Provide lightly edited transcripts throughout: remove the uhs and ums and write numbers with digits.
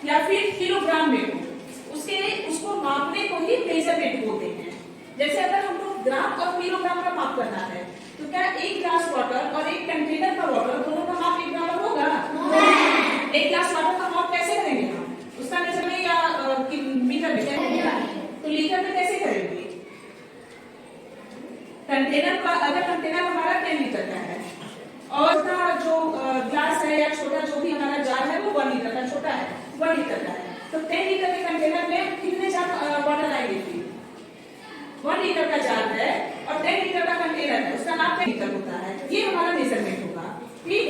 या फिर किलोग्राम में हो, उसको मापने को ही मेजरमेंट बोलते हैं। जैसे अगर हमको ग्राम और किलोग्राम का माप करना है तो क्या एक ग्लास वाटर और एक कंटेनर का वाटर दोनों का माप एक बराबर होगा? एक ग्लास वाटर का माप कैसे करेंगे हम? उसका मेजरमेंट या मीटर में, तो लीटर में कैसे करेंगे? कंटेनर का, अगर कंटेनर हमारा 10 लीटर का है और जो ग्लास है या छोटा जो भी हमारा जार है वो 1 लीटर का, छोटा है 1 लीटर का है, तो 10 लीटर के कंटेनर में कितने जार वाटर आएंगे? 1 लीटर का जार है और 10 लीटर का कंटेनर है, उसका नाम 10 लीटर होता है। ये हमारा मेजरमेंट होगा। ठीक,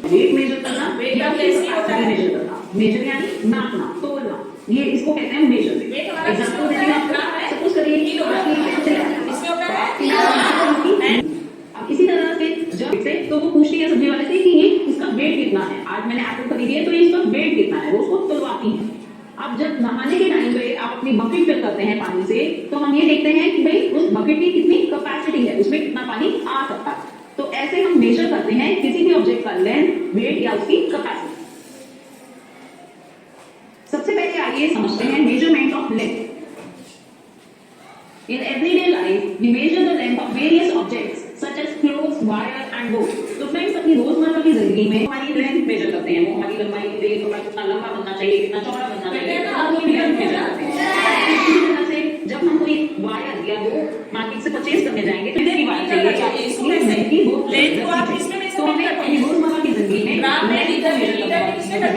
वेट मेजर करना, वेट या कैसे होता है मेजर करना, मेजर यानी नापना, तोलना, ये इसको कहते हैं मेजर। वेट हमारा एग्जांपल देते हैं, ग्राम है, सपोज करिए इसमें होता है अब इसी तरह से जब से तो वो पूछती है सब्जी वाले से कि ये इसका वेट कितना है, आज मैंने एप्पल खरीदी है तो इसका वेट कितना है, वो उसको तुलवाती है। अब जब नहाने के टाइम पे आप अपनी बकेट फिल करते हैं पानी से, तो हम ये देखते हैं कि भाई उस बकेट की कितनी कैपेसिटी है, उसमें कितना पानी आ सकता है। तो ऐसे हम मेजर करते हैं किसी भी ऑब्जेक्ट का लेंथ, वेट या उसकी कैपेसिटी। सबसे पहले आइए समझते हैं measurement of length. In everyday life, we measure the length of various objects such as clothes, wire and wood. तो फ्रेंड्स अपनी रोजमर्रा की जिंदगी में हमारी लेंथ मेजर करते हैं, वो हमारी लंबाई देख तो कितना लंबा बनना चाहिए, कितना चौड़ा बनना चाहिए, हम लेंथ मेजर करते हैं। इसी तरह से जब हम कोई वायर या वो मार्केट से परचेज करने जाएंगे तो कितनी वायर चाहिए, इसकी लेंथ को आप इसमें मेजर तो हमें अपनी रोजमर्रा की जिंदगी में ग्राम में, लीटर में,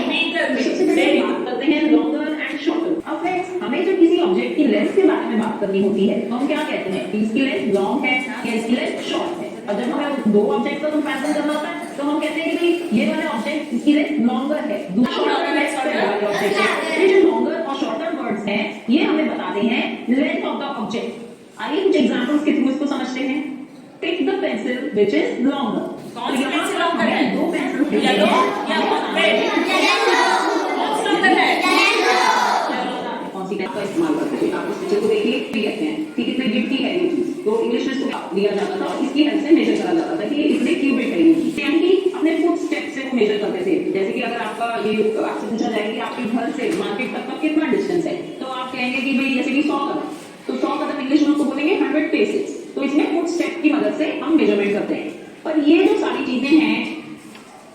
मीटर में सबसे पहले बात करते हैं लॉन्गर एंड शॉर्टर। अब फ्रेंड्स हमें जब किसी ऑब्जेक्ट की लेंथ के बारे में बात करनी होती है तो हम क्या कहते हैं कि इसकी लेंथ लॉन्ग है या इसकी लेंथ शॉर्ट है। और जब हमें दो ऑब्जेक्ट का कंपैरिजन करना होता है तो हम कहते हैं कि भाई ये वाला ऑब्जेक्ट इसकी लेंथ लॉन्गर है, दूसरा ऑब्जेक्ट है। ये जो लॉन्गर और शॉर्टर वर्ड्स हैं ये हमें बताते हैं लेंथ ऑफ द ऑब्जेक्ट। आइए कुछ एग्जांपल्स के थ्रू इसको समझते हैं। Take the pencil which is longer. कौन सी पेंसिल लॉन्गर है? दो पेंसिल येलो या रेड? कौन सी लॉन्गर है? कौन सी पेन का इस्तेमाल करते हैं? आप इस पिक्चर को देखिए, भी कहते हैं कि कितने गिफ्ट की है ये चीज, तो इंग्लिश में इसको दिया जाता था और इसकी हेल्प से मेजर करा जाता था कि ये इतने क्यूबिक है ये चीज, यानी कि अपने फुट स्टेप से वो मेजर करते थे। जैसे कि अगर आपका ये आपसे पूछा जाए कि आपके घर से मार्केट तक का कितना डिस्टेंस है, तो आप कहेंगे कि भाई जैसे कि 100 कदम, तो 100 कदम इंग्लिश में उसको बोलेंगे 100 पेसेस। तो इसमें फुट स्टेप की मदद से हम मेजरमेंट करते हैं। पर ये जो सारी चीजें हैं,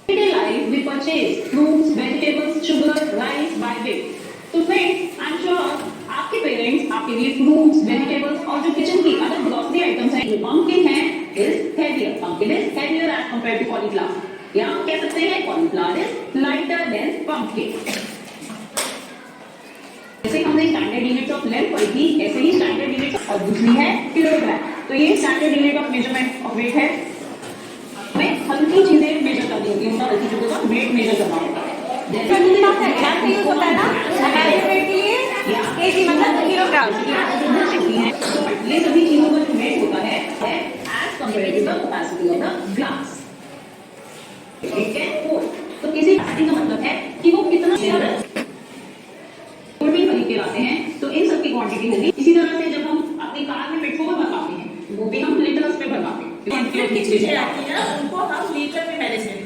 everyday life we purchase fruits, vegetables, sugar, rice by weight। तो फ्रेंड्स आई एम श्योर आपके पेरेंट्स आपके लिए फ्रूट्स, वेजिटेबल्स और जो किचन की अदर ग्रोसरी आइटम्स हैं, जो पंपकिन है is heavier, pumpkin is heavier as compared to cauliflower. या हम कह सकते हैं cauliflower is lighter than pumpkin. जैसे हमने स्टैंडर्ड यूनिट ऑफ लेंथ पढ़ी थी, ऐसे ही स्टैंडर्ड यूनिट और दूसरी है किलोग्राम। तो ये standard unit of measurement of weight है। हमें हल्की चीजें मेजर करनी होती है, हल्की चीजों का वेट मेजर करना होता है। जैसे कि ग्राम का यूज होता है ना वेट के लिए, केजी मतलब किलोग्राम। ये सभी चीजों का जो वेट होता है as compared to the capacity of the glass. ठीक है, तो किसी कैपेसिटी का मतलब है कि वो कितना भी खरीद के लाते हैं, तो इन सब की क्वांटिटी होगी। इसी तरह से जब हम अपनी कार में पेट्रोल भरवाते हैं वो भी हम लीटर्स पे भरवाते हैं। की चीजें आती हैं उनको हम लीटर में मैनेज करते हैं।